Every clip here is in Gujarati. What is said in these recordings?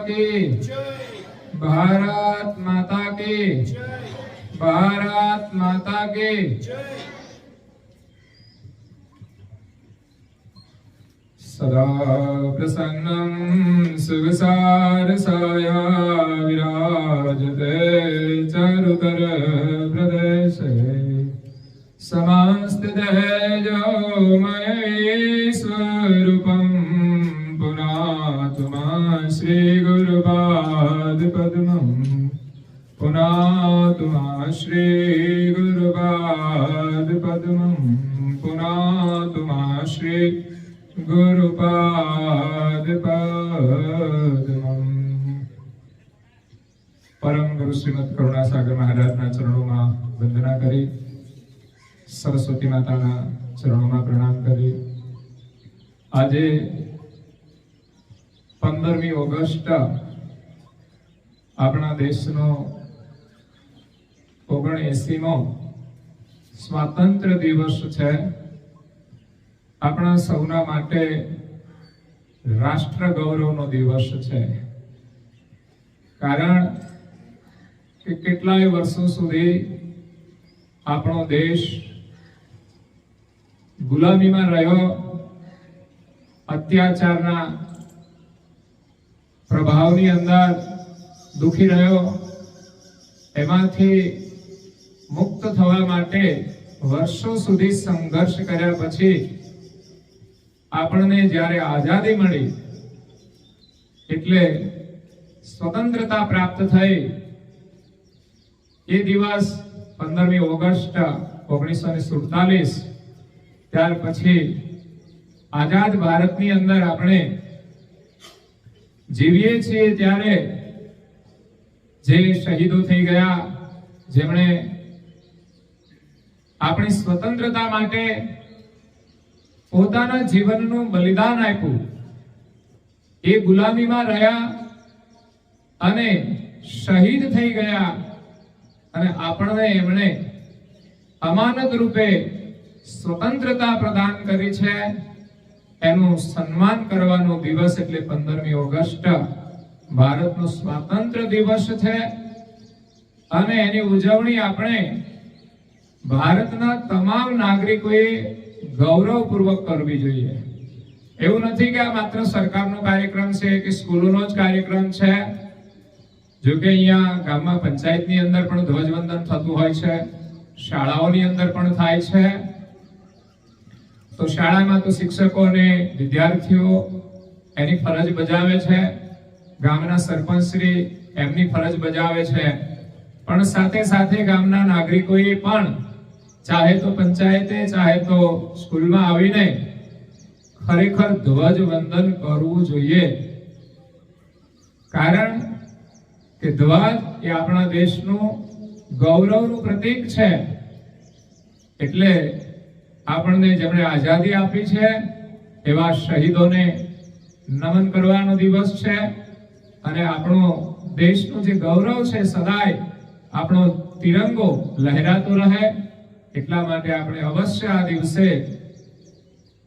की भारत माता की भारत माता की। सदा प्रसन्नं सुविसारसाया विराजते चारुतर प्रदेशे समस्त तेजोमय स्वरूपं पुनातु मां श्री गुरुपाद पद्मं पुनातु मां श्री गुरुपाद पद्मं पुनातु मां श्री गुरुपाद पद्मं। परम गुरु श्रीमद करुणासागर महाराजना चरणों में वंदना करी, सरस्वती माताना चरणों में प्रणाम करी। आज 15મી ઓગસ્ટ अपना देशनो 79મો स्वातंत्र्य दिवस है। अपना सौना माटे राष्ट्र गौरवनो दिवस है। कारण के કેટલાય વર્ષો સુધી આપણો દેશ ગુલામીમાં રહ્યો, અત્યાચારના પ્રભાવની અંદર દુખી રહ્યો। એમાંથી મુક્ત થવા માટે વર્ષો સુધી સંઘર્ષ કર્યા પછી આપણને જ્યારે આઝાદી મળી એટલે સ્વતંત્રતા પ્રાપ્ત થઈ, એ દિવસ 15મી ઓગસ્ટ 1947। ત્યાર પછી આઝાદ ભારતની અંદર આપણે જીવીએ છીએ ત્યારે જે શહીદો થઈ ગયા, જેમણે આપણી સ્વતંત્રતા માટે પોતાના જીવનનું બલિદાન આપ્યું, એ ગુલામીમાં રહ્યા અને શહીદ થઈ ગયા અને આપણને એમણે અમાનત રૂપે સ્વતંત્રતા પ્રદાન કરી છે। એનું સન્માન કરવાનો દિવસ એટલે 15મી ઓગસ્ટ ભારતનો સ્વાતંત્ર્ય દિવસ છે। અને એની ઉજવણી આપણે ભારતના તમામ નાગરિકોએ ગૌરવપૂર્વક કરવી જોઈએ। એવું નથી કે આ માત્ર સરકારનો કાર્યક્રમ છે કે સ્કૂલોનો જ કાર્યક્રમ છે। જો કે અહીંયા ગામમાં પંચાયતની અંદર પણ ધ્વજવંદન થતું હોય છે, શાળાઓની અંદર પણ થાય છે। તો શાળામાં તો શિક્ષકો અને વિદ્યાર્થીઓ એની ફરજ બજાવે છે, ગામના સરપંચશ્રી એમની ફરજ બજાવે છે, પણ સાથે સાથે ગામના નાગરિકોએ પણ ચાહે તો પંચાયતે ચાહે તો સ્કૂલમાં આવીને ખરેખર ધ્વજવંદન કરવું જોઈએ। કારણ કે ધ્વજ એ આપણા દેશનું ગૌરવનું પ્રતીક છે। એટલે આપણને જેમણે આઝાદી આપી છે એવા શહીદોને નમન કરવાનો દિવસ છે। અને આપણો દેશનું જે ગૌરવ છે સદાય આપણો તિરંગો લહેરાતો રહે, એટલા માટે આપણે અવશ્ય આ દિવસે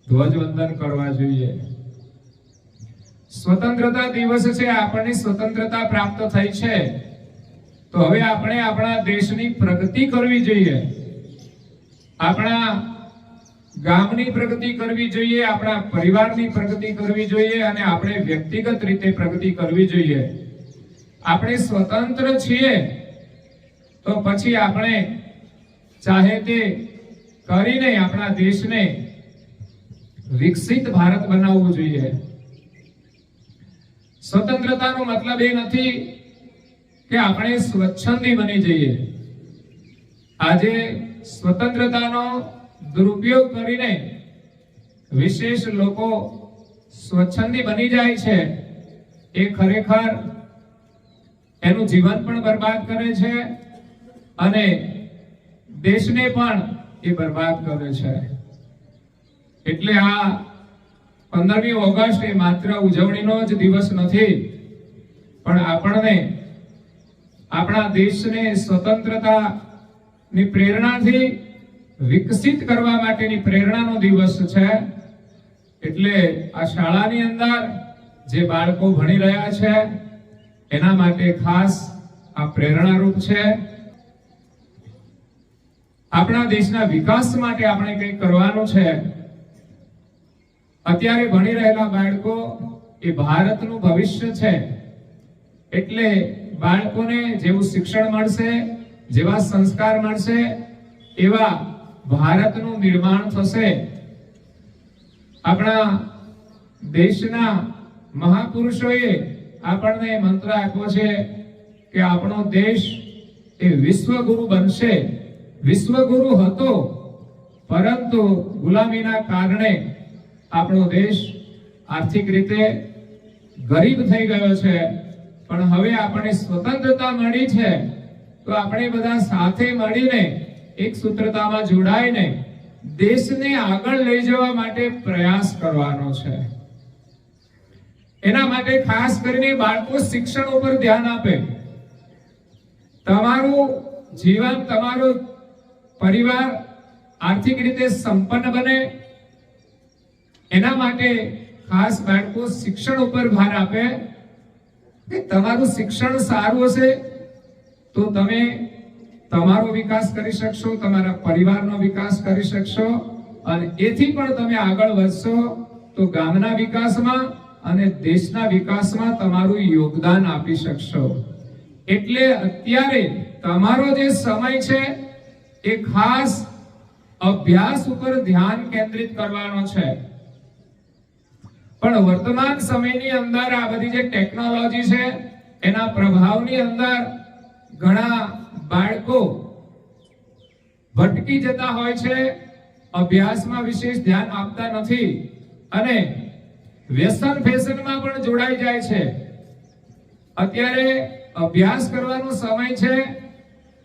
ધ્વજવંદન કરવા જોઈએ। સ્વતંત્રતા દિવસ છે, આપણને સ્વતંત્રતા પ્રાપ્ત થઈ છે, તો હવે આપણે આપણા દેશની પ્રગતિ કરવી જોઈએ, આપણા ગામની પ્રગતિ કરવી જોઈએ, આપણા પરિવારની પ્રગતિ કરવી જોઈએ અને આપણે વ્યક્તિગત રીતે પ્રગતિ કરવી જોઈએ। આપણે સ્વતંત્ર છીએ તો પછી આપણે ચાહે તે કરીને આપણા દેશને વિકસિત ભારત બનાવવું જોઈએ। સ્વતંત્રતાનો મતલબ એ નથી કે આપણે સ્વચ્છંદી બની જઈએ। આજે સ્વતંત્રતાનો दुरुपयोग करीने विशेष लोको स्वच्छंदी बनी जाय छे, ए खरेखर एनु जीवन पण बर्बाद करे छे अने देशने पण ए बर्बाद करे छे। એટલે આ 15મી ઓગસ્ટ એ માત્ર ઉજવણીનો જ દિવસ નથી, પણ આપણને આપણા દેશને સ્વતંત્રતાની પ્રેરણાથી વિકસિત કરવા માટેની પ્રેરણાનો દિવસ છે। એટલે આ શાળાની અંદર જે બાળકો ભણી રહ્યા છે એના માટે ખાસ આ પ્રેરણારૂપ છે. આપણા દેશના વિકાસ માટે આપણે કંઈક કરવાનું છે. અત્યારે ભણી રહેલા બાળકો એ ભારતનું ભવિષ્ય છે. એટલે બાળકોને જેવું શિક્ષણ મળશે, જેવા સંસ્કાર મળશે, એવા ભારતનું નિર્માણ થશે. આપણા દેશના મહાપુરુષોએ આપણને મંત્ર આપ્યો છે કે આપણો દેશ એ વિશ્વગુરુ બનશે. વિશ્વગુરુ હતો, પરંતુ ગુલામીના કારણે આપણો દેશ આર્થિક રીતે ગરીબ થઈ ગયો છે. પણ હવે આપણને સ્વતંત્રતા મળી છે, તો આપણે બધા સાથે મળીને એક સૂત્રતામાં જોડાઈને દેશને આગળ લઈ જવા માટે પ્રયાસ કરવાનો છે. એના માટે ખાસ કરીને બાળકો શિક્ષણ ઉપર ધ્યાન આપે. તમારું જીવન, તમારો પરિવાર આર્થિક રીતે સંપન્ન બને, એના માટે ખાસ બાળકો શિક્ષણ ઉપર ભાર આપે. કે તમારું શિક્ષણ સારું હશે તો તમે તમારો વિકાસ કરી શકશો, તમારા પરિવારનો વિકાસ કરી શકશો, અને એથી પણ તમે આગળ વધશો તો ગામના વિકાસમાં અને દેશના વિકાસમાં તમારું યોગદાન આપી શકશો. એટલે અત્યારે તમારો જે સમય છે એ ખાસ અભ્યાસ ઉપર ધ્યાન કેન્દ્રિત કરવાનો છે. પણ વર્તમાન સમયની અંદર આ બધી જે ટેકનોલોજી છે એના પ્રભાવની અંદર ઘણા બાળકો ભટકી જતા હોય છે, અભ્યાસમાં વિશેષ ધ્યાન આપતા નથી અને વ્યસન ફેશનમાં પણ જોડાઈ જાય છે. અત્યારે અભ્યાસ કરવાનો સમય છે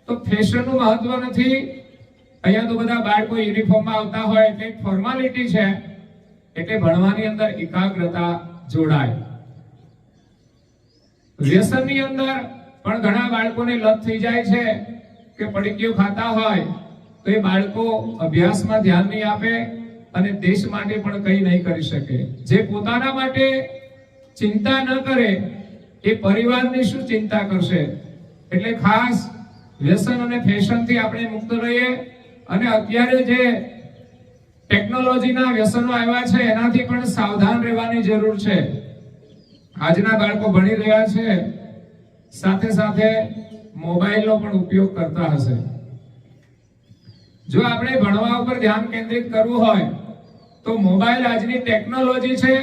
તો ફેશનનું મહત્વ નથી. અહીંયા તો બધા બાળકો યુનિફોર્મમાં આવતા હોય એટલે ફોર્માલિટી છે, એટલે ભણવાની અંદર એકાગ્રતા જોડાય. વ્યસનની અંદર પણ ઘણા બાળકોને લત થઈ જાય છે કે પડીકીઓ ખાતા હોય તો એ બાળકો અભ્યાસમાં ધ્યાન નહીં આપે અને દેશ માટે પણ કંઈ નહીં કરી શકે. જે પોતાના માટે ચિંતા ન કરે એ પરિવારની શું ચિંતા કરશે? એટલે ખાસ વ્યસન અને ફેશનથી આપણે મુક્ત રહીએ. અને અત્યારે જે ટેકનોલોજીના વ્યસનો આવ્યા છે એનાથી પણ સાવધાન રહેવાની જરૂર છે. આજના બાળકો ભણી રહ્યા છે, સાથે સાથે મોબાઈલનો પણ ઉપયોગ કરતા હશે. જો આપણે ભણવા ઉપર ધ્યાન કેન્દ્રિત કરવું હોય તો મોબાઈલ આજની ટેકનોલોજી છે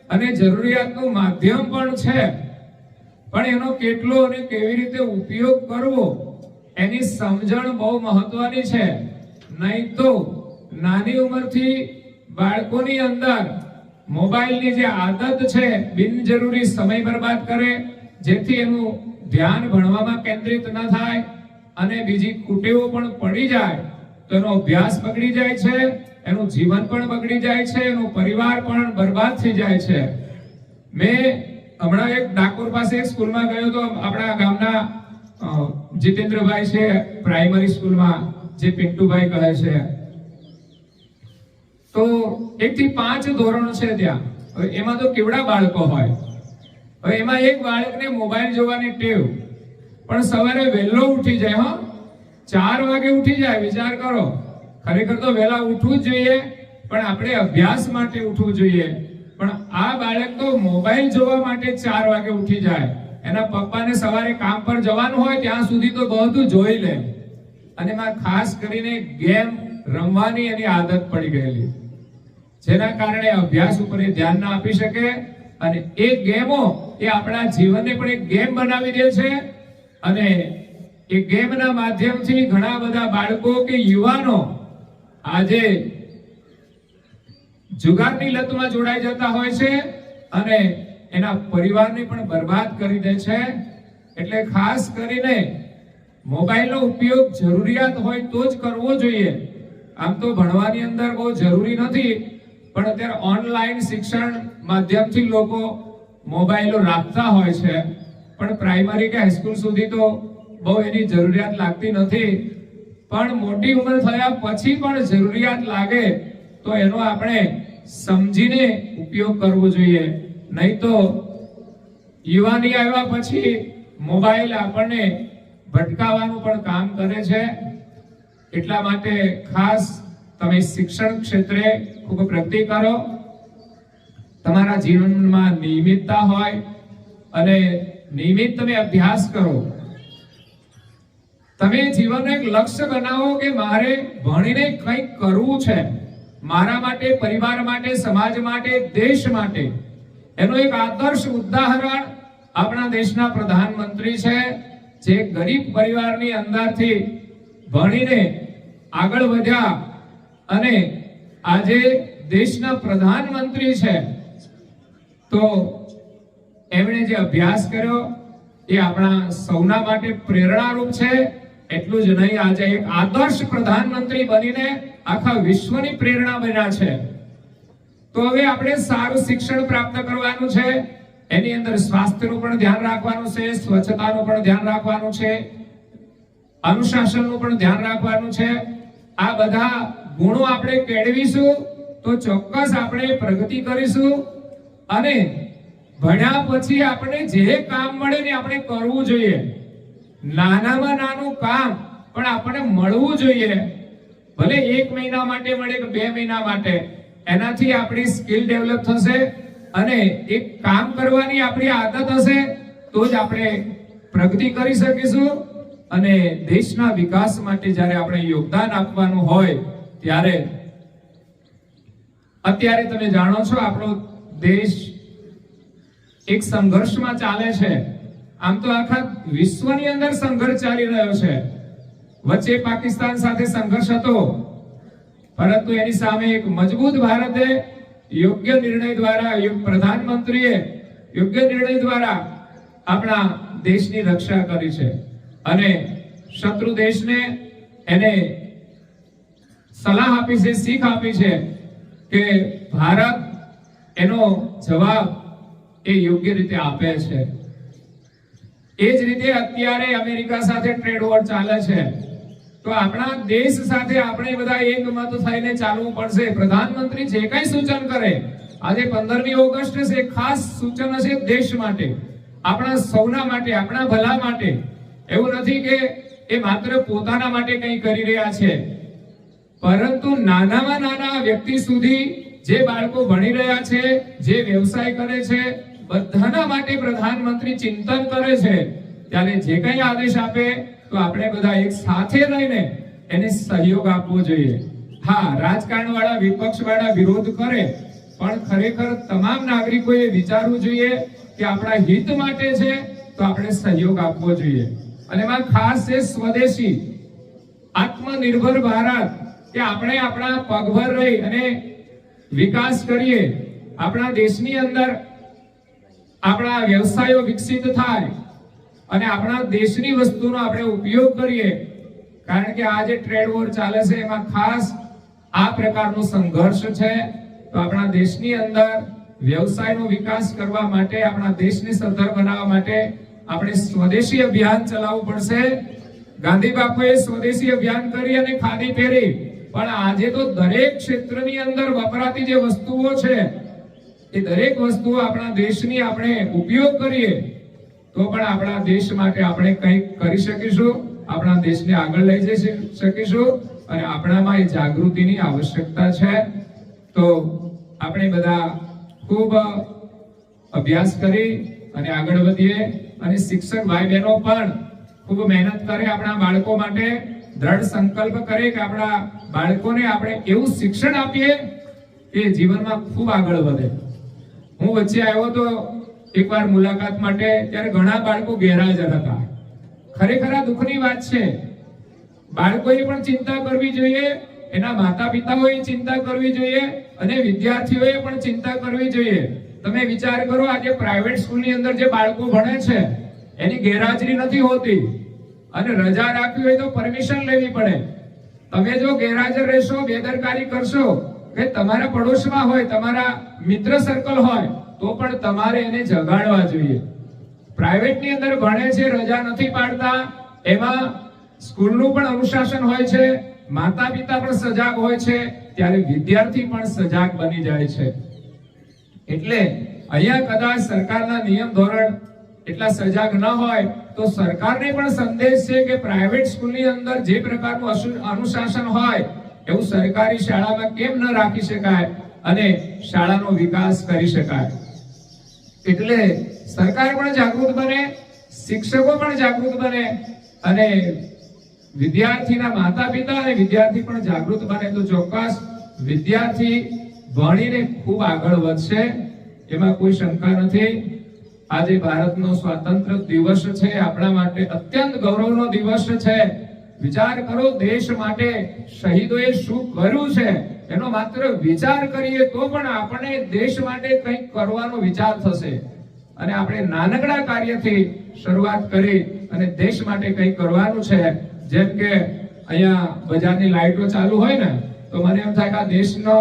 અને જરૂરિયાતનું માધ્યમ પણ છે. પણ એનો કેટલો અને કેવી રીતે ઉપયોગ કરવો એની સમજણ બહુ મહત્વની છે. નહીં તો નાની ઉંમરથી બાળકોની અંદર મોબાઈલની જે આદત છે બિનજરૂરી સમય બરબાદ કરે, જેથી એનું ધ્યાન ભણવામાં કેન્દ્રિત ન થાય અને બીજી કુટેવો પણ પડી જાય તો એનો અભ્યાસ બગડી જાય છે, એનું જીવન પણ બગડી જાય છે, એનો પરિવાર પણ બરબાદ થઈ જાય છે. મેં હમણાં એક ડાકોર પાસે એક સ્કૂલમાં ગયો તો આપણા ગામના જીતેન્દ્રભાઈ છે પ્રાઇમરી સ્કૂલમાં, જે પિન્ટુભાઈ કહે છે. તો 1 થી 5 ધોરણ છે ત્યાં. હવે એમાં તો કેવડા બાળકો હોય. હવે એમાં એક બાળકને મોબાઈલ જોવાની ટેવ, પણ સવારે વહેલો ઉઠી જાય. 4 વાગે ઉઠી જાય. વિચાર કરો, ખરેખર તો વહેલા ઉઠવું જ જોઈએ, પણ આપણે અભ્યાસ માટે ઉઠવું જોઈએ. પણ આ બાળક તો મોબાઈલ જોવા માટે 4 વાગે ઉઠી જાય. એના પપ્પાને સવારે કામ પર જવાનું હોય ત્યાં સુધી તો બધું જોઈ લે. અને એમાં ખાસ કરીને ગેમ રમવાની એની આદત પડી ગયેલી, જેના કારણે અભ્યાસ ઉપર ધ્યાન ના આપી શકે. અને એ ગેમો એ આપણા જીવનને પણ એક ગેમ બનાવી દે છે. અને એ ગેમના માધ્યમથી ઘણા બધા બાળકો કે યુવાનો આજે જુગારની લતમાં જોડાઈ જતા હોય છે અને એના પરિવારને પણ બરબાદ કરી દે છે. એટલે ખાસ કરીને મોબાઈલનો ઉપયોગ જરૂરિયાત હોય તો જ કરવો જોઈએ. આમ તો ભણવાની અંદર બહુ જરૂરી નથી, પણ અત્યારે ઓનલાઈન શિક્ષણ માધ્યમથી લોકો મોબાઈલો રાખતા હોય છે. પણ પ્રાઇમરી કે હાઈસ્કૂલ સુધી તો બહુ એની જરૂરિયાત લાગતી નથી. પણ મોટી ઉંમર થયા પછી પણ જરૂરિયાત લાગે તો એનો આપણે સમજીને ઉપયોગ કરવો જોઈએ. નહીં તો યુવાની આવ્યા પછી મોબાઈલ આપણને ભટકાવવાનું પણ કામ કરે છે. એટલા માટે ખાસ તમે શિક્ષણ ક્ષેત્રે ખૂબ પ્રગતિ કરો, તમારા જીવનમાં નિયમિતતા હોય અને નિયમિત તમે અભ્યાસ કરો. તમે જીવનનો એક લક્ષ્ય બનાવો કે મારે ભણીને કંઈક કરવું છે, મારા માટે, પરિવાર માટે, સમાજ માટે, દેશ માટે. એનું એક આદર્શ ઉદાહરણ આપણા દેશના પ્રધાનમંત્રી છે, જે ગરીબ પરિવારની અંદરથી ભણીને આગળ વધ્યા અને આજે દેશના પ્રધાનમંત્રી છે. તો એમણે જે અભ્યાસ કર્યો એ આપણા સૌના માટે પ્રેરણારૂપ છે. એટલું જ નહીં, આજે એક આદર્શ પ્રધાનમંત્રી બનીને આખા વિશ્વની પ્રેરણા બન્યા છે. તો હવે આપણે સારું શિક્ષણ પ્રાપ્ત કરવાનું છે. એની અંદર સ્વાસ્થ્યનું પણ ધ્યાન રાખવાનું છે, સ્વચ્છતાનું પણ ધ્યાન રાખવાનું છે, અનુશાસનનું પણ ધ્યાન રાખવાનું છે. આ બધા ગુણો આપણે કેળવીશું તો ચોક્કસ આપણે પ્રગતિ કરીશું. અને ભણ્યા પછી આપણે જે કામ મળે ને આપણે કરવું જોઈએ. નાનામાં નાનું કામ પણ આપણને મળવું જોઈએ. ભલે 1 મહિના માટે મળે કે 2 મહિના માટે, એનાથી આપણી સ્કિલ ડેવલપ થશે અને એક કામ કરવાની આપણી આદત હશે તો જ આપણે પ્રગતિ કરી શકીશું. અને દેશના વિકાસ માટે જ્યારે આપણે યોગદાન આપવાનું હોય ત્યારે અત્યારે તમે જાણો છો આપણો દેશ એક સંઘર્ષમાં ચાલે છે. આમ તો આખા વિશ્વની અંદર સંઘર્ષ ચાલી રહ્યો છે. વચ્ચે પાકિસ્તાન સાથે સંઘર્ષ હતો, પરંતુ એની સામે એક મજબૂત ભારતે યોગ્ય નિર્ણય દ્વારા, પ્રધાનમંત્રીએ યોગ્ય નિર્ણય દ્વારા આપણા દેશની રક્ષા કરી છે. અને શત્રુ દેશને એને સલાહ આપી છે, શીખ આપી છે કે ભારત એનો જવાબ એ યોગ્ય રીતે આપે છે. એ જ રીતે અત્યારે અમેરિકા સાથે ટ્રેડ વોર ચાલે છે. તો આપણા દેશ સાથે આપણે બધા એકમત થઈને ચાલવું પડશે. પ્રધાનમંત્રી જે કંઈ સૂચન કરે, આજે 15મી ઓગસ્ટ છે, ખાસ સૂચન હશે દેશ માટે, આપણા સૌના માટે, આપણા ભલા માટે. એવું નથી કે એ માત્ર પોતાના માટે કંઈ કરી રહ્યા છે, પરંતુ નાનામાં નાના વ્યક્તિ સુધી, જે બાળકો ભણી રહ્યા છે, જે વ્યવસાય કરે છે, બધાના માટે પ્રધાનમંત્રી ચિંતન કરે છે. ત્યારે જે કંઈ આદેશ આપે તો આપણે બધા એક સાથે રહીને એને સહયોગ આપવો જોઈએ. હા, રાજકારણ વાળા, વિપક્ષ વાળા વિરોધ કરે, પણ ખરેખર તમામ નાગરિકોએ વિચારવું જોઈએ કે આપણા હિત માટે છે તો આપણે સહયોગ આપવો જોઈએ. અને એમાં ખાસ છે સ્વદેશી, આત્મનિર્ભર ભારત, કે આપણે આપણા પગભર રહી અને વિકાસ કરીએ. આપણા દેશની અંદર આપણા વ્યવસાયો વિકસિત થાય અને આપણા દેશની વસ્તુનો આપણે ઉપયોગ કરીએ. કારણ કે આ જે ટ્રેડ વોર ચાલે છે એમાં ખાસ આ પ્રકારનો સંઘર્ષ છે. તો આપણા દેશની અંદર વ્યવસાયનો વિકાસ કરવા માટે, આપણા દેશને સદ્ધર બનાવવા માટે આપણે સ્વદેશી અભિયાન ચલાવવું પડશે. ગાંધી બાપુએ સ્વદેશી અભિયાન કરી અને ખાદી પહેરી, પણ આજે તો દરેક ક્ષેત્રની અંદર વપરાતી જે વસ્તુઓ છે એ દરેક વસ્તુઓ આપણા દેશની આપણે ઉપયોગ કરીએ તો પણ આપણા દેશ માટે આપણે કંઈક કરી શકીશું, આપણા દેશને આગળ લઈ જઈ શકીશું. અને આપણામાં એ જાગૃતિની આવશ્યકતા છે. તો આપણે બધા ખૂબ અભ્યાસ કરી અને આગળ વધીએ. અને શિક્ષક ભાઈ બહેનો પણ ખૂબ મહેનત કરે, આપણા બાળકો માટે દ્રઢ સંકલ્પ કરે કે આપણા બાળકોને આપણે એવું શિક્ષણ આપીએ કે જીવનમાં ખૂબ આગળ વધે. હું વચ્ચે આવ્યો તો એકવાર મુલાકાત માટે, ત્યારે ઘણા બાળકો ગેરહાજર હતા. ખરેખર આ દુઃખની વાત છે. બાળકોએ પણ ચિંતા કરવી જોઈએ, એના માતા પિતાઓએ ચિંતા કરવી જોઈએ અને વિદ્યાર્થીઓએ પણ ચિંતા કરવી જોઈએ. તમે વિચાર કરો, આજે પ્રાઇવેટ સ્કૂલની અંદર જે બાળકો ભણે છે એની ગેરહાજરી નથી હોતી અને રજા રાખવી હોય તો પરમિશન લેવી પડે. તમે જો ગેરહાજર રહેશો, બેદરકારી કરશો, કે તમારા પડોશમાં હોય, તમારા મિત્ર સર્કલ હોય, તો પણ તમારે એને જગાડવા જોઈએ. પ્રાઇવેટની અંદર ભણે છે, રજા નથી પાડતા, એમાં સ્કૂલનું પણ અનુશાસન હોય છે, માતા પિતા પણ સજાગ હોય છે, ત્યારે વિદ્યાર્થી પણ સજાગ બની જાય છે. એટલે અહીંયા કદાચ સરકારના નિયમ ધોરણ એટલા સજાગ ન હોય તો સરકારને પણ સંદેશ છે કે પ્રાઇવેટ સ્કૂલની અંદર જે પ્રકારનું અનુશાસન હોય એવું સરકારી શાળામાં કેમ ન રાખી શકાય અને શાળાનો વિકાસ કરી શકાય. એટલે સરકાર પણ જાગૃત બને, શિક્ષકો પણ જાગૃત બને અને વિદ્યાર્થીના માતા પિતા અને વિદ્યાર્થી પણ જાગૃત બને તો ચોક્કસ વિદ્યાર્થી ભણીને ખૂબ આગળ વધશે, એમાં કોઈ શંકા નથી. આજે ભારતનો સ્વાતંત્ર્ય દિવસ છે, આપણા માટે અત્યંત ગૌરવનો દિવસ છે. વિચાર કરો, દેશ માટે શહીદોએ શું કર્યું છે એનો માત્ર વિચાર કરીએ તો પણ આપણે દેશ માટે કંઈક કરવાનો વિચાર થશે અને આપણે નાનકડા કાર્યથી શરૂઆત કરી અને દેશ માટે કંઈક કરવાનું છે. જેમ કે અહીંયા બજારની લાઈટો ચાલુ હોય ને તો મને એમ થાય કે આ દેશનો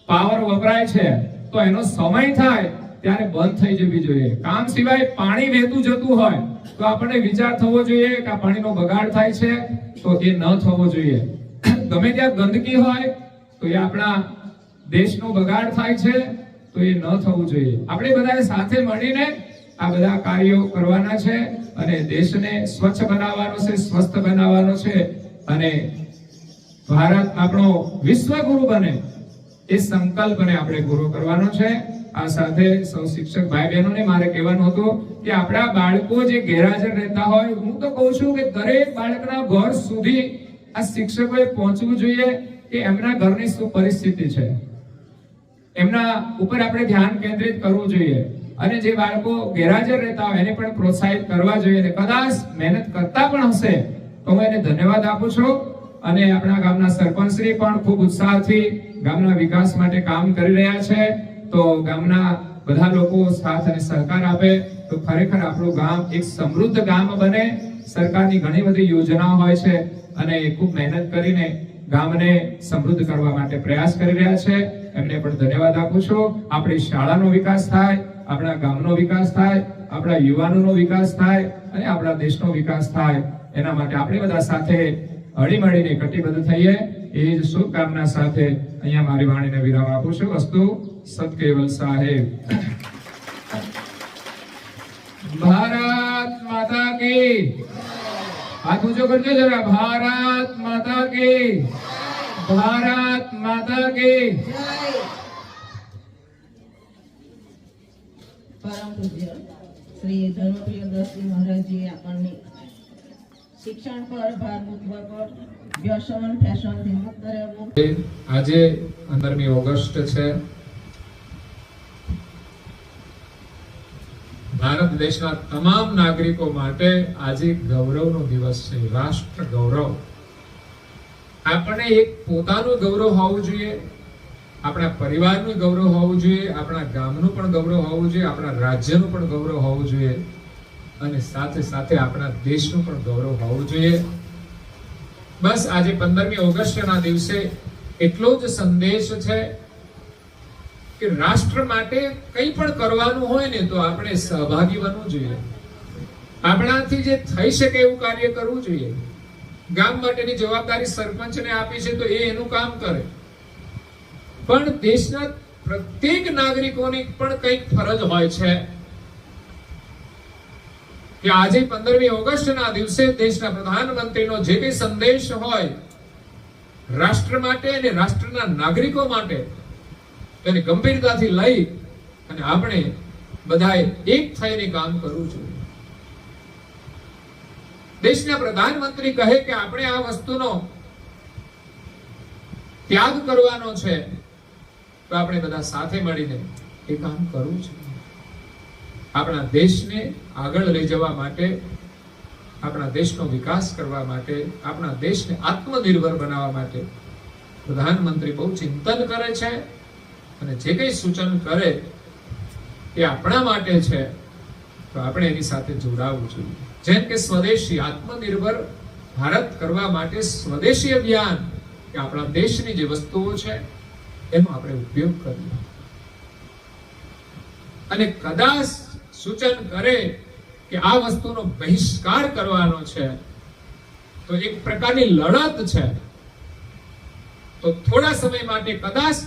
પાવર વપરાય છે તો એનો સમય થાય ત્યારે બંધ થઈ જવી જોઈએ. કામ સિવાય પાણી વહેતું જતું હોય તો આપણને વિચાર થવો જોઈએ કે આ પાણીનો બગાડ થાય છે તો એ ન થવો જોઈએ. ગમે ત્યાં ગંદકી હોય તો એ આપણા દેશનો બગાડ થાય છે તો એ ન થવું જોઈએ. આપણે બધાએ સાથે મળીને આ બધા કાર્યો કરવાના છે અને દેશને સ્વચ્છ બનાવવાનો છે, સ્વસ્થ બનાવવાનો છે અને ભારત આપણો વિશ્વગુરુ બને એ સંકલ્પને આપણે પૂરો કરવાનો છે. આ સાથે સૌ શિક્ષક ભાઈ બહેનોને મારે કહેવાનું હતું કે આપણા બાળકો જે ગેરહાજર રહેતા હોય, હું તો કહું છું કે દરેક બાળકના ઘર સુધી આ શિક્ષકોએ પહોંચવું જોઈએ કે એમના ઘરની શું પરિસ્થિતિ છે, એમના ઉપર આપણે ધ્યાન કેન્દ્રિત કરવું જોઈએ અને જે બાળકો ગેરહાજર રહેતા હોય એને પણ પ્રોત્સાહિત કરવા જોઈએ. અને કદાચ મહેનત કરતા પણ હશે તો હું એને ધન્યવાદ આપું છું. અને આપણા ગામના સરપંચશ્રી પણ ખૂબ ઉત્સાહથી ગામના વિકાસ માટે કામ કરી રહ્યા છે. તો ગામના બધા લોકો સાથ અને સહકાર આપે તો ખરેખર આપણું ગામ એક સમૃદ્ધ ગામ બને. સરકારની ઘણી બધી યોજનાઓ હોય છે અને ખૂબ મહેનત કરીને ગામને સમૃદ્ધ કરવા માટે પ્રયાસ કરી રહ્યા છે. એમને પણ ધન્યવાદ આપું છું. આપણી શાળાનો વિકાસ થાય, આપણા ગામનો વિકાસ થાય, આપણા યુવાનોનો વિકાસ થાય અને આપણા દેશનો વિકાસ થાય. એના માટે આપણે બધા સાથે હળીમળીને કટિબદ્ધ થઈએ એ જ શુભકામના સાથે અહીંયા મારી વાણીને વિરામ આપું છું. અસ્તુ સતકેવલ સાહેબ. ભારત માતા કી, હાથ ઊંચો કરજો જરા. ભારત માતા કી, ભારત માતા કી. પરમ પૂજ્ય શ્રી ધર્મપ્રિયદાસજી મહારાજજીએ આપણને શિક્ષણ પર ભાર મૂકવા પર વ્યસન ફેશનથી મુક્ત રહેવું. આજે 15મી ઓગસ્ટ છે. ભારત દેશના તમામ નાગરિકો માટે આજે ગૌરવનો દિવસ છે, રાષ્ટ્ર ગૌરવ. આપણે એક પોતાનું ગૌરવ હોવું જોઈએ, આપણા પરિવારનું ગૌરવ હોવું જોઈએ, આપણા ગામનું પણ ગૌરવ હોવું જોઈએ, આપણા રાજ્યનું પણ ગૌરવ હોવું જોઈએ અને સાથે સાથે આપણા દેશનું પણ ગૌરવ હોવું જોઈએ. બસ આજે 15મી ઓગસ્ટના દિવસે એટલો જ સંદેશ છે કે રાષ્ટ્ર માટે કંઈ પણ કરવાનું હોય ને તો આપણે સહભાગી બનવું જોઈએ. આપણાથી જે થઈ શકે એવું કાર્ય કરવું જોઈએ. ગામ માટેની જવાબદારી સરપંચને આપી છે તો એ એનું કામ કરે, પણ દેશના પ્રત્યેક નાગરિકોની પણ કંઈક ફરજ હોય છે કે આજે 15મી ઓગસ્ટના દિવસે દેશના પ્રધાનમંત્રીનો જે કંઈ સંદેશ હોય રાષ્ટ્ર માટે અને રાષ્ટ્રના નાગરિકો માટે તેને ગંભીરતાથી લઈ અને આપણે બધાએ એક થઈને કામ કરવું જોઈએ. દેશના પ્રધાનમંત્રી કહે કે આપણે આ વસ્તુનો ત્યાગ કરવાનો છે તો આપણે બધા સાથે મળીને એ કામ કરવું છે. આપણા દેશને આગળ લઈ જવા માટે, આપણા દેશનો વિકાસ કરવા માટે, આપણા દેશને આત્મનિર્ભર બનાવવા માટે પ્રધાનમંત્રી બહુ ચિંતન કરે છે અને જે કંઈ સૂચન કરે એ આપણા માટે છે તો આપણે એની સાથે જોડાવવું જોઈએ. જેમ કે સ્વદેશી આત્મનિર્ભર ભારત કરવા માટે સ્વદેશી અભિયાન કે આપણા દેશની જે વસ્તુઓ છે એનો આપણે ઉપયોગ કરીએ અને કદાચ સૂચન કરે કે આ વસ્તુનો બહિષ્કાર કરવાનો છે તો એક પ્રકારની લડત છે તો થોડા સમય માટે કદાચ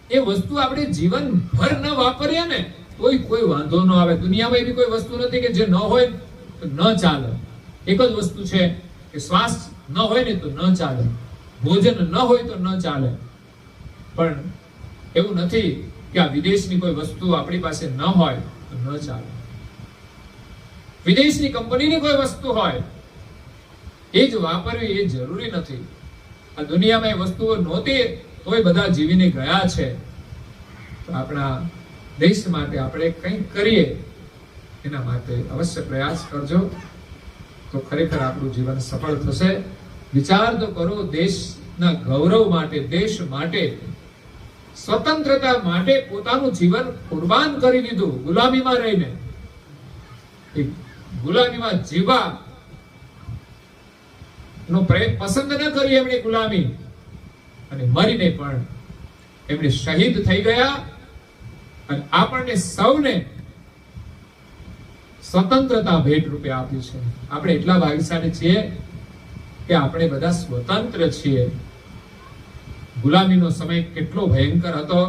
એ વસ્તુ આપણે જીવનભર ન વાપરીએ ને તોય કોઈ વાંધો ન આવે. દુનિયામાં એવી કોઈ વસ્તુ નથી કે જે ન હોય તો ન ચાલે. એક જ વસ્તુ છે કે શ્વાસ ન હોય ને તો ન ચાલે, ભોજન ન હોય તો ન ચાલે. પણ એવું નથી કે આ વિદેશની કોઈ વસ્તુ આપણી પાસે ન હોય તો ન ચાલે. વિદેશની કંપનીની કોઈ વસ્તુ હોય એ જ વાપરવી એ જરૂરી નથી. આ દુનિયામાં એ વસ્તુઓ નહોતી તોય બધા જીવીને ગયા છે. તો આપણા દેશ માટે આપણે કંઈક કરીએ, એના માટે અવશ્ય પ્રયાસ કરજો, તો ખરેખર આપણું જીવન સફળ થશે. વિચાર તો કરો, દેશના ગૌરવ માટે, દેશ માટે, સ્વતંત્રતા માટે પોતાનું જીવન કુરબાન કરી દીધું. ગુલામીમાં રહીને, ગુલામીમાં જીવવા નો પસંદ ન કરી એમણે ગુલામી, અને મરીને પણ એમણે શહીદ થઈ ગયા. અને આપણને સૌને સ્વતંત્રતા ભેટ રૂપે આપી છે. આપણે એટલા ભાગ્યશાળી છીએ કે આપણે બધા સ્વતંત્ર છીએ. ગુલામીનો સમય કેટલો ભયંકર હતો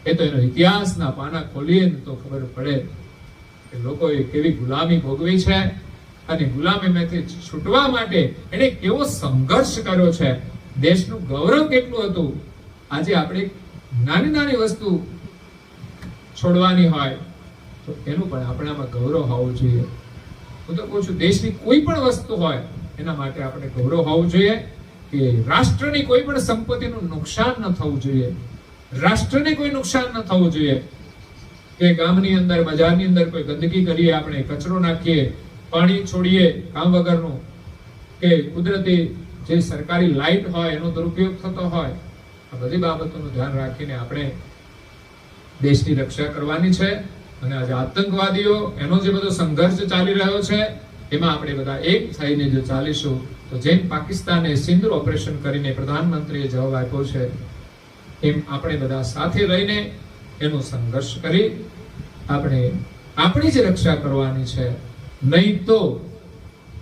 એ તો એનો ઇતિહાસના પાના ખોલીએ તો ખબર પડે કે લોકોએ કેવી ગુલામી ભોગવી છે, અને ગુલામીમાંથી છૂટવા માટે એને કેવો સંઘર્ષ કર્યો છે. દેશનું ગૌરવ કેટલું હતું. આજે આપણે નાની નાની વસ્તુ છોડવાની હોય તો એનું પણ આપણામાં ગૌરવ હોવું જોઈએ. હું તો કહું છું, દેશની કોઈ પણ વસ્તુ હોય એના માટે આપણે ગૌરવ હોવું જોઈએ, કે રાષ્ટ્રની કોઈ પણ સંપત્તિનું નુકસાન ન થવું જોઈએ, રાષ્ટ્રને કોઈ નુકસાન ન થવું જોઈએ. કે ગામની અંદર, બજારની અંદર કોઈ ગંદકી કરીએ, આપણે કચરો નાખીએ, પાણી છોડીએ કામ વગરનું, કે કુદરતી જે સરકારી લાઇટ હોય એનો દુરુપયોગ થતો હોય, આ બધી બાબતોનું ધ્યાન રાખીને આપણે દેશની રક્ષા કરવાની છે. અને આજે આતંકવાદીઓ એનો જે બધો સંઘર્ષ ચાલી રહ્યો છે એમાં આપણે બધા એક થઈને જો ચાલીશું તો જેમ પાકિસ્તાને સિંદૂર ઓપરેશન કરીને પ્રધાનમંત્રીએ જવાબ આપ્યો છે એમ આપણે બધા સાથે રહીને એનો સંઘર્ષ કરી આપણે આપણી જ રક્ષા કરવાની છે. નહીં તો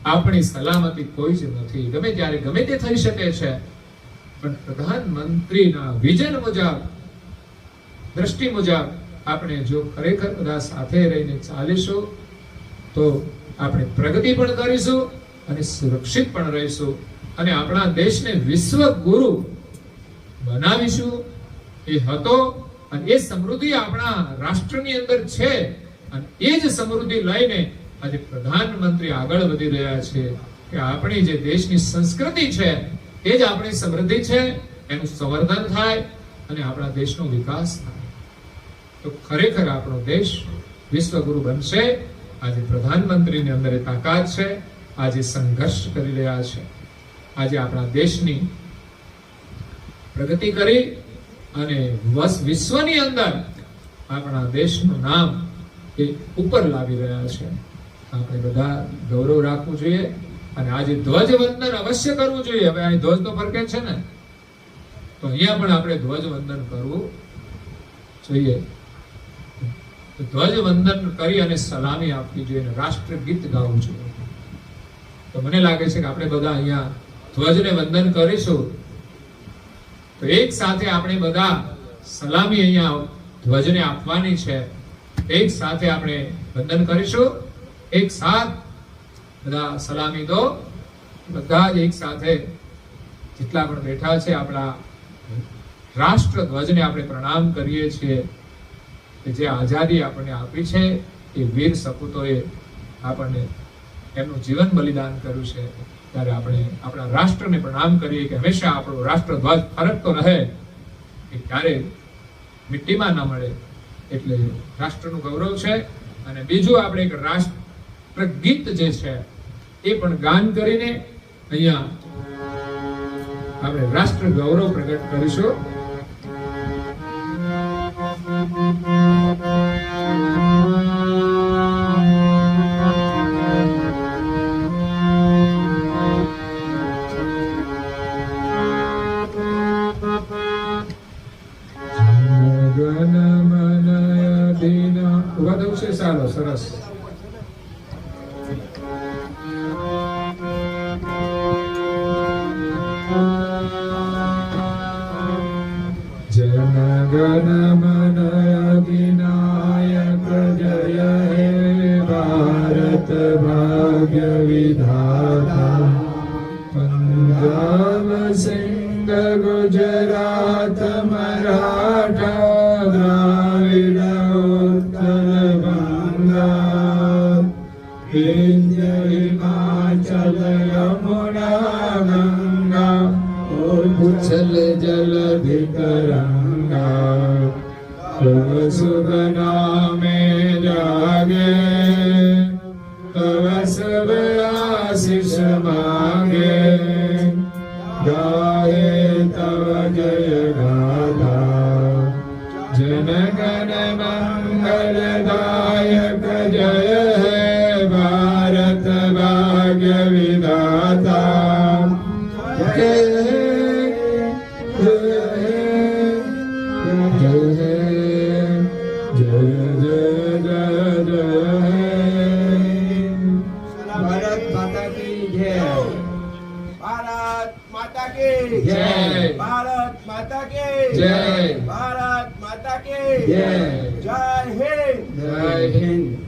આપણી સલામતી કોઈ જ નથી. ગમે ત્યારે ગમે તે થઈ શકે છે, પણ પ્રધાનમંત્રીના વિઝન મુજબ, દ્રષ્ટિ મુજબ આપણે જો ખરેખર બધા સાથે રહીને ચાલીશું તો આપણે પ્રગતિ પણ કરીશું અને સુરક્ષિત પણ રહીશું, અને આપણા દેશને વિશ્વ ગુરુ બનાવીશું. એ હતો અને એ સમૃદ્ધિ આપણા રાષ્ટ્રની અંદર છે, અને એ જ સમૃદ્ધિ લઈને આજે પ્રધાનમંત્રી આગળ વધી રહ્યા છે કે આપણી જે દેશની સંસ્કૃતિ છે એ જ આપણી સમૃદ્ધિ છે, એનું સંવર્ધન થાય અને આપણા દેશનો વિકાસ થાય. તો ખરેખર આપણો દેશ વિશ્વગુરુ બનશે. આજે પ્રધાનમંત્રીની અંદર એ તાકાત છે. આજે સંઘર્ષ કરી રહ્યા છે. આજે આપણા દેશની પ્રગતિ કરી અને વિશ્વની અંદર આપણા દેશનું નામ એ ઉપર લાવી રહ્યા છે. આપણે બધા ગૌરવ રાખવું જોઈએ અને આજે ધ્વજવંદન અવશ્ય કરવું જોઈએ. હવે અહીં ધ્વજ તો ફરકે છે ને, તો અહીંયા પણ આપણે ધ્વજવંદન કરવું જોઈએ. ધ્વજવંદન કરી અને સલામી આપવી જોઈએ, રાષ્ટ્રગીત ગાવું જોઈએ. તો મને લાગે છે કે આપણે બધા અહીંયા ધ્વજને વંદન કરીશું તો એક સાથે આપણે બધા સલામી અહીંયા ધ્વજને આપવાની છે. એક સાથે આપણે વંદન કરીશું. એક સાથ બધા સલામી દો. બધા જ એક સાથે જેટલા પણ બેઠા છે આપણા રાષ્ટ્ર ધ્વજને આપણે પ્રણામ કરીએ છીએ. જે આઝાદી આપણને આપી છે એ વીર સપૂતોએ આપણને એમનું જીવન બલિદાન કર્યું છે, ત્યારે આપણે આપણા રાષ્ટ્રને પ્રણામ કરીએ કે હંમેશા આપણો રાષ્ટ્ર ધ્વજ ફરકતો રહે, કે ક્યારે મિટ્ટીમાં ન મળે. એટલે રાષ્ટ્રનું ગૌરવ છે. અને બીજું આપણે એક રાષ્ટ્ર ગીત જે છે એ પણ ગાન કરીને અહીંયા આપણે રાષ્ટ્ર ગૌરવ પ્રગટ કરીશું. ચાલો, સરસ. જન ગણ મન અધિનાયક ભાગ્ય વિધાતા પંજાબ સિંધ ગુજરાત મરાઠા દ્રાવિડ ઉત્કલ બંગા વિંધ્ય હિમાચલ યમુના ગંગા ઉચ્છલ જલધિ તરંગા तव शुभ नामे जागे तव सब आशीष मांगे गाए तव जय गाथा जन गण मंगल दायक जय है भारत भाग्य विधाता जय भारत माता की जय भारत माता की जय जय हिंद जय हिंद।